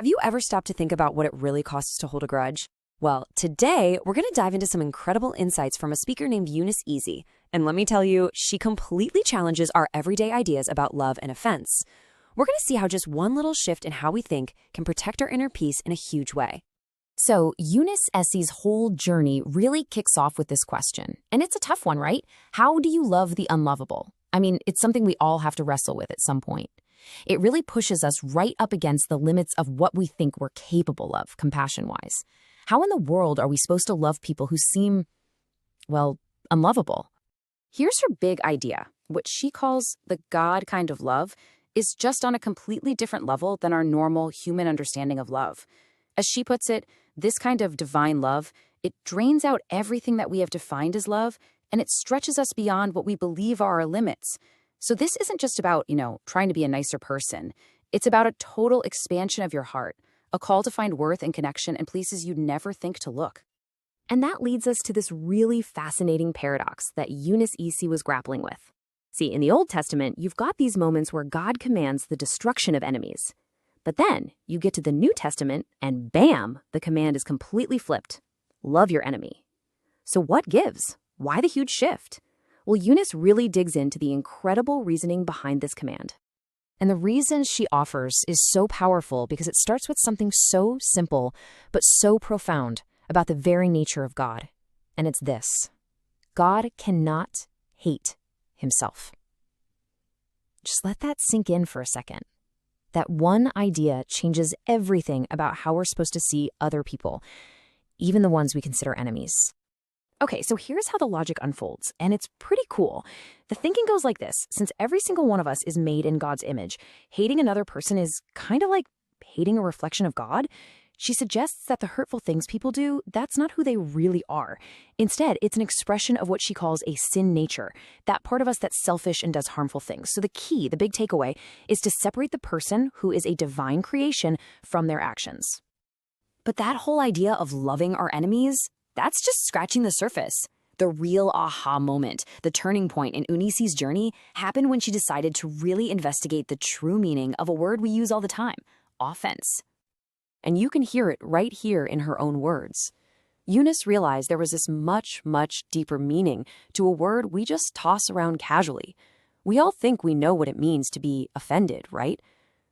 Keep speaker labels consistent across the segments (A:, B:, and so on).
A: Have you ever stopped to think about what it really costs to hold a grudge? Well, today we're going to dive into some incredible insights from a speaker named Eunice Easy. And let me tell you, she completely challenges our everyday ideas about love and offense. We're going to see how just one little shift in how we think can protect our inner peace in a huge way.
B: So Eunice Essie's whole journey really kicks off with this question. And it's a tough one, right? How do you love the unlovable? I mean, it's something we all have to wrestle with at some point. It really pushes us right up against the limits of what we think we're capable of, compassion-wise. How in the world are we supposed to love people who seem, well, unlovable? Here's her big idea. What she calls the God kind of love is just on a completely different level than our normal human understanding of love. As she puts it, this kind of divine love, it drains out everything that we have defined as love, and it stretches us beyond what we believe are our limits. So this isn't just about, trying to be a nicer person. It's about a total expansion of your heart, a call to find worth and connection in places you'd never think to look. And that leads us to this really fascinating paradox that Eunice Easy was grappling with. See, in the Old Testament, you've got these moments where God commands the destruction of enemies. But then you get to the New Testament and bam, the command is completely flipped. Love your enemy. So what gives? Why the huge shift? Well, Eunice really digs into the incredible reasoning behind this command. And the reason she offers is so powerful because it starts with something so simple, but so profound about the very nature of God. And it's this: God cannot hate himself. Just let that sink in for a second. That one idea changes everything about how we're supposed to see other people, even the ones we consider enemies. Okay, so here's how the logic unfolds, and it's pretty cool. The thinking goes like this: since every single one of us is made in God's image, hating another person is kind of like hating a reflection of God. She suggests that the hurtful things people do, that's not who they really are. Instead, it's an expression of what she calls a sin nature, that part of us that's selfish and does harmful things. So the key, the big takeaway, is to separate the person who is a divine creation from their actions.
A: But that whole idea of loving our enemies, that's just scratching the surface. The real aha moment, the turning point in Eunice's journey, happened when she decided to really investigate the true meaning of a word we use all the time: offense. And you can hear it right here in her own words. Eunice realized there was this much, much deeper meaning to a word we just toss around casually. We all think we know what it means to be offended, right?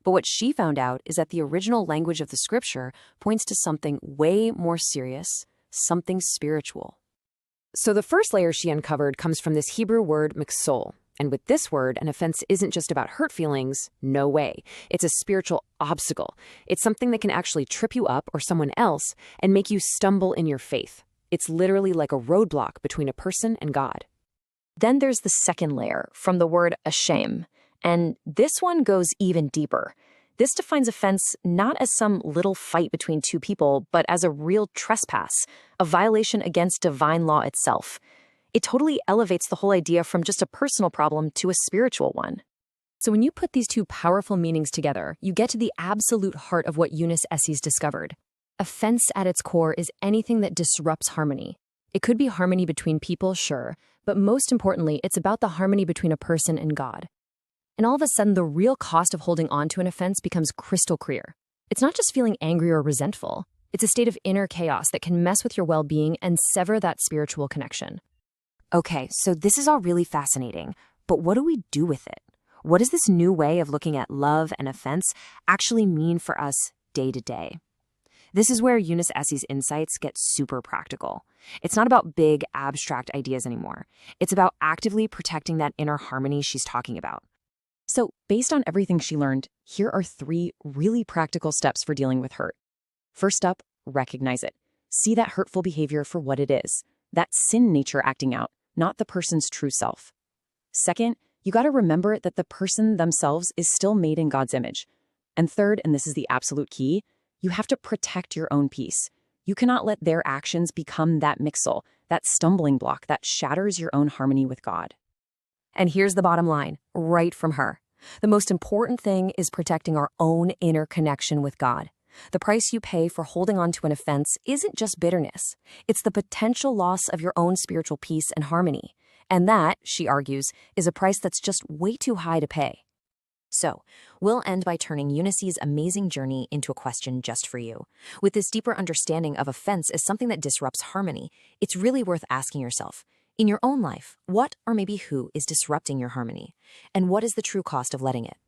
A: But what she found out is that the original language of the scripture points to something way more serious, something spiritual. So the first layer she uncovered comes from this Hebrew word miksol. And with this word, an offense isn't just about hurt feelings. No way. It's a spiritual obstacle. It's something that can actually trip you up or someone else and make you stumble in your faith. It's literally like a roadblock between a person and God.
B: Then there's the second layer, from the word ashem. And this one goes even deeper. This defines offense not as some little fight between two people, but as a real trespass, a violation against divine law itself. It totally elevates the whole idea from just a personal problem to a spiritual one. So when you put these two powerful meanings together, you get to the absolute heart of what Eunice Essie's discovered. Offense at its core is anything that disrupts harmony. It could be harmony between people, sure, but most importantly, it's about the harmony between a person and God. And all of a sudden, the real cost of holding on to an offense becomes crystal clear. It's not just feeling angry or resentful. It's a state of inner chaos that can mess with your well-being and sever that spiritual connection.
A: Okay, so this is all really fascinating, but what do we do with it? What does this new way of looking at love and offense actually mean for us day to day? This is where Eunice Essie's insights get super practical. It's not about big, abstract ideas anymore. It's about actively protecting that inner harmony she's talking about.
B: So, based on everything she learned, here are 3 really practical steps for dealing with hurt. First up, recognize it. See that hurtful behavior for what it is. That sin nature acting out, not the person's true self. Second, you got to remember that the person themselves is still made in God's image. And third, and this is the absolute key, you have to protect your own peace. You cannot let their actions become that mixel, that stumbling block that shatters your own harmony with God.
A: And here's the bottom line, right from her. The most important thing is protecting our own inner connection with God. The price you pay for holding on to an offense isn't just bitterness. It's the potential loss of your own spiritual peace and harmony. And that, she argues, is a price that's just way too high to pay.
B: So, we'll end by turning Eunice's amazing journey into a question just for you. With this deeper understanding of offense as something that disrupts harmony, it's really worth asking yourself, in your own life, what or maybe who is disrupting your harmony? And what is the true cost of letting it?